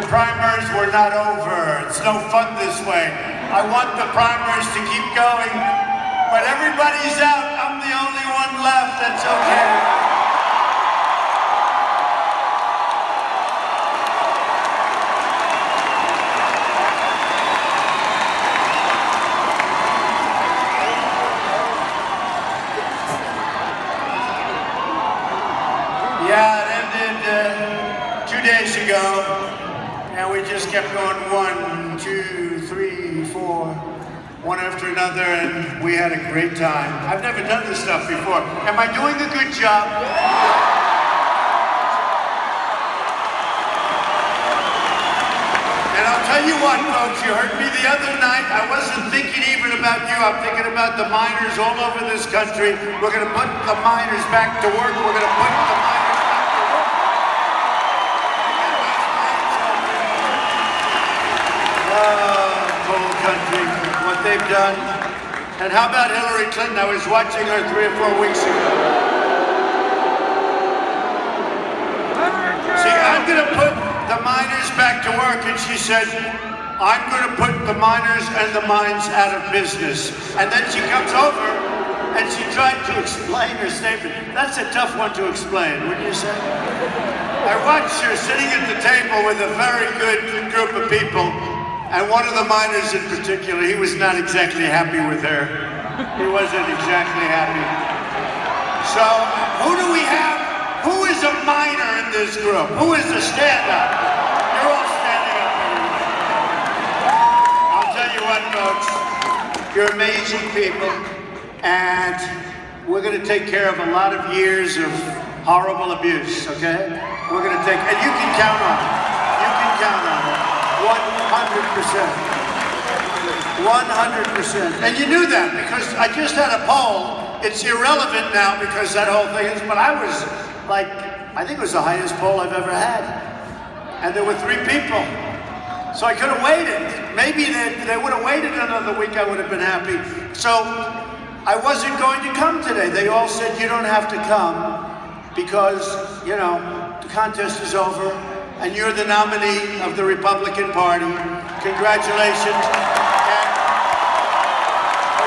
primers were not over. It's no fun this way. I want the primers to keep going, but everybody's out. I'm the only one left. That's okay. Yeah, it ended 2 days ago, and we just kept going 1, 2, 3, 4, one after another, and we had a great time. I've never done this stuff before. Am I doing a good job? And I'll tell you what, folks, you heard me the other night. I wasn't thinking even about you. I'm thinking about the miners all over this country. We're going to put the miners back to work. We're going to put the miners whole country, what they've done. And how about Hillary Clinton? I was watching her 3 or 4 weeks ago. See, I'm going to put the miners back to work, and she said, I'm going to put the miners and the mines out of business. And then she comes over, and she tried to explain her statement. That's a tough one to explain, wouldn't you say? I watched her sitting at the table with a very good group of people. And one of the miners in particular, he was not exactly happy with her. He wasn't exactly happy. So, who do we have? Who is a miner in this group? Who is a stand-up? You're all standing up here. I'll tell you what, folks. You're amazing people. And we're going to take care of a lot of years of horrible abuse, okay? We're going to take, and you can count on it. You can count on it. 100%. 100%. And you knew that because I just had a poll. It's irrelevant now because that whole thing is, but I was like, I think it was the highest poll I've ever had. And there were 3 people. So I could have waited. Maybe they would have waited another week, I would have been happy. So I wasn't going to come today. They all said, you don't have to come because, you know, the contest is over. And you're the nominee of the Republican Party. Congratulations. And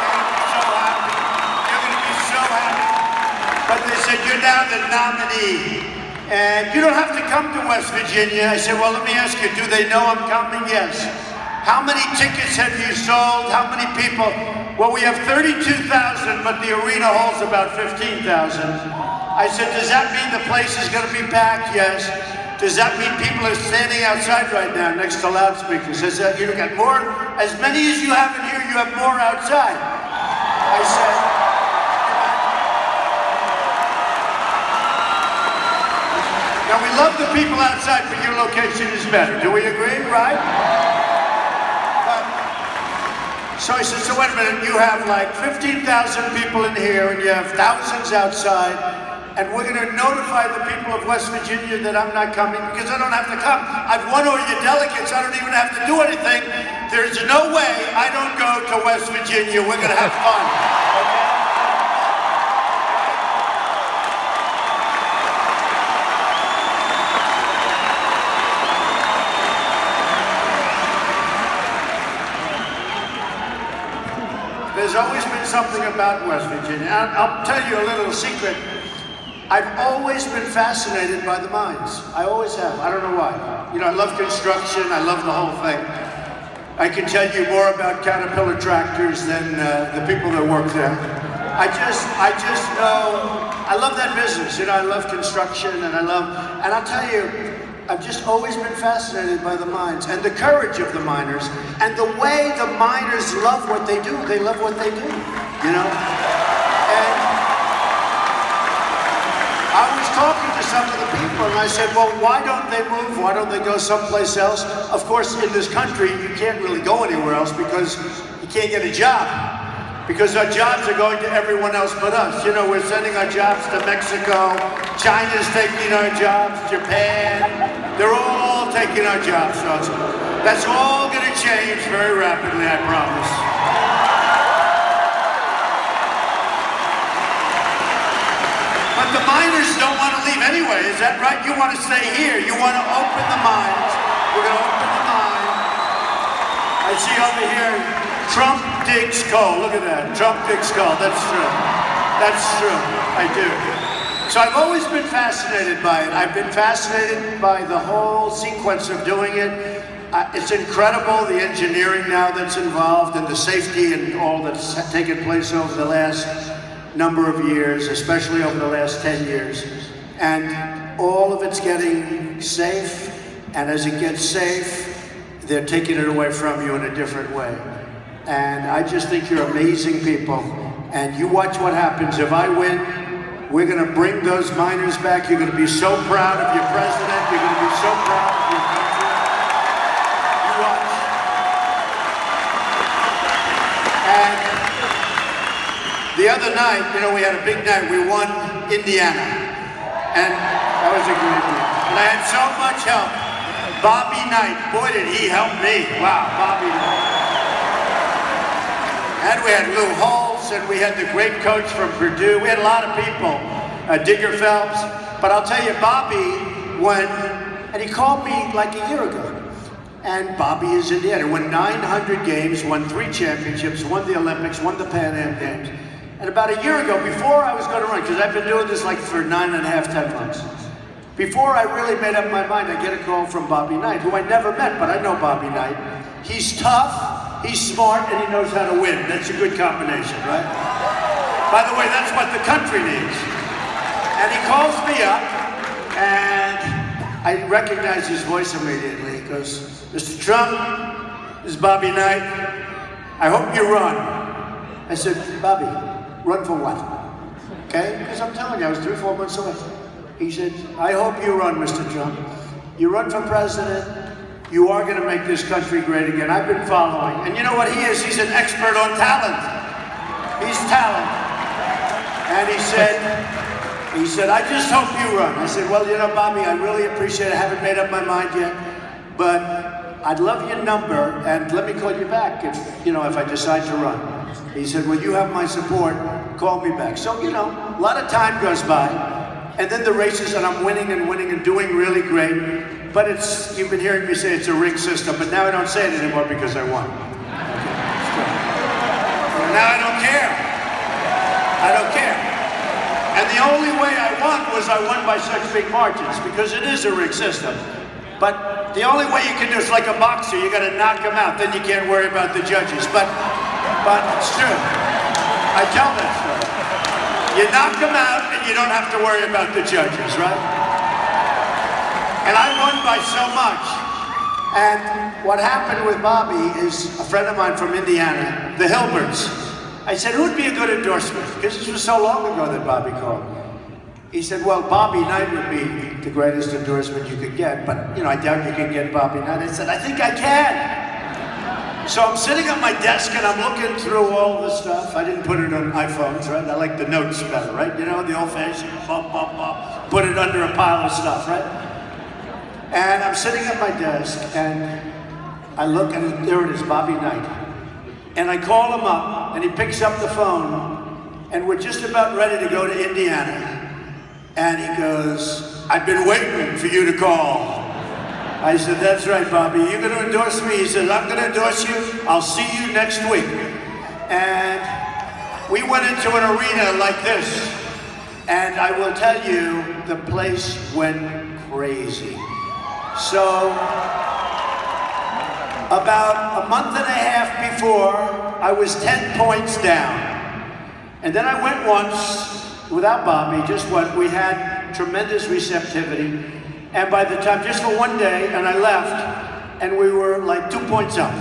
you're going to be so happy. You're going to be so happy. But they said, you're now the nominee. And you don't have to come to West Virginia. I said, well, let me ask you, do they know I'm coming? Yes. How many tickets have you sold? How many people? Well, we have 32,000, but the arena holds about 15,000. I said, does that mean the place is going to be packed? Yes. Does that mean people are standing outside right now next to loudspeakers? I said, you got more, as many as you have in here, you have more outside. I said, now we love the people outside, but your location is better. Do we agree, right? So I said, so wait a minute, you have like 15,000 people in here and you have thousands outside. And we're going to notify the people of West Virginia that I'm not coming because I don't have to come. I've won all your delegates. I don't even have to do anything. There's no way I don't go to West Virginia. We're going to have fun. Okay? There's always been something about West Virginia. I'll tell you a little secret. I've always been fascinated by the mines. I always have. I don't know why. You know, I love construction. I love the whole thing. I can tell you more about Caterpillar tractors than the people that work there. I just know, I love that business. You know, I love construction and I'll tell you, I've just always been fascinated by the mines and the courage of the miners and the way the miners love what they do. They love what they do, you know? And I was talking to some of the people and I said, well, why don't they move? Why don't they go someplace else? Of course, in this country, you can't really go anywhere else because you can't get a job. Because our jobs are going to everyone else but us. You know, we're sending our jobs to Mexico. China's taking our jobs. Japan. They're all taking our jobs. So that's all going to change very rapidly, I promise. But the miners don't want to leave anyway, is that right? You want to stay here. You want to open the mines. We're going to open the mine. I see over here, Trump digs coal. Look at that. Trump digs coal. That's true. That's true. I do. So I've always been fascinated by it. I've been fascinated by the whole sequence of doing it. It's incredible, the engineering now that's involved and the safety and all that's taken place over the last number of years, especially over the last 10 years. And all of it's getting safe, and as it gets safe, they're taking it away from you in a different way. And I just think you're amazing people. And you watch what happens. If I win, we're going to bring those miners back. You're going to be so proud of your president. You're going to be so proud of your country. You watch. And the other night, you know, we had a big night. We won Indiana. And that was a great night. And I had so much help. Bobby Knight, boy, did he help me. Wow, Bobby Knight. And we had Lou Holtz, and we had the great coach from Purdue. We had a lot of people, Digger Phelps. But I'll tell you, Bobby went, and he called me like a year ago. And Bobby is Indiana. Won 900 games, won 3 championships, won the Olympics, won the Pan Am Games. And about a year ago, before I was going to run, because I've been doing this like for 9.5, 10 months. Before I really made up my mind, I get a call from Bobby Knight, who I never met, but I know Bobby Knight. He's tough, he's smart, and he knows how to win. That's a good combination, right? By the way, that's what the country needs. And he calls me up, and I recognize his voice immediately. He goes, Mr. Trump, this is Bobby Knight. I hope you run. I said, Bobby, run for what? Okay? Because I'm telling you, I was 3 or 4 months away. He said, I hope you run, Mr. Trump. You run for president, you are going to make this country great again. I've been following. And you know what he is? He's an expert on talent. He's talent. And he said, I just hope you run. I said, well, you know, Bobby, I really appreciate it. I haven't made up my mind yet. But I'd love your number, and let me call you back if I decide to run. He said, well, you have my support. Call me back. So, you know, a lot of time goes by. And then the races, and I'm winning and doing really great. But you've been hearing me say it's a rigged system, but now I don't say it anymore because I won. Now I don't care. I don't care. And the only way I won by such big margins, because it is a rigged system. But the only way you can do it's like a boxer, you got to knock him out, then you can't worry about the judges. But it's true. I tell that story. You knock them out, and you don't have to worry about the judges, right? And I won by so much. And what happened with Bobby is a friend of mine from Indiana, the Hilberts. I said, who would be a good endorsement? Because this was so long ago that Bobby called. He said, well, Bobby Knight would be the greatest endorsement you could get, but, I doubt you can get Bobby Knight. I said, I think I can. So I'm sitting at my desk and I'm looking through all the stuff. I didn't put it on iPhones, right? I like the notes better, right? You know, the old-fashioned put it under a pile of stuff, right? And I'm sitting at my desk and I look and there it is, Bobby Knight. And I call him up and he picks up the phone and we're just about ready to go to Indiana. And he goes, I've been waiting for you to call. I said, that's right, Bobby. You're going to endorse me? He said, I'm going to endorse you. I'll see you next week. And we went into an arena like this. And I will tell you, the place went crazy. So, about a month and a half before, I was 10 points down. And then I went once without Bobby, just what we had tremendous receptivity. And by the time, just for one day, and I left, and we were like 2 points up.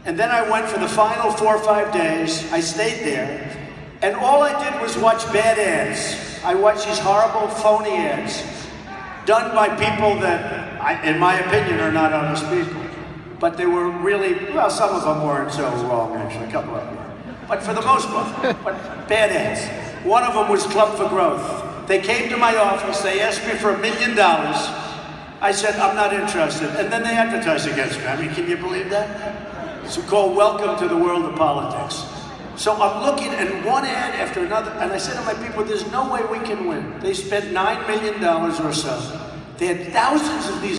And then I went for the final 4 or 5 days. I stayed there, and all I did was watch bad ads. I watched these horrible, phony ads done by people that, in my opinion, are not honest people. But they were really, well, some of them weren't so wrong, actually, a couple of them were. But for the most part, bad ads. One of them was Club for Growth. They came to my office, they asked me for $1 million. I said, I'm not interested. And then they advertised against me. I mean, can you believe that? It's called Welcome to the World of Politics. So I'm looking at one ad after another, and I said to my people, there's no way we can win. They spent $9 million or so. They had thousands of these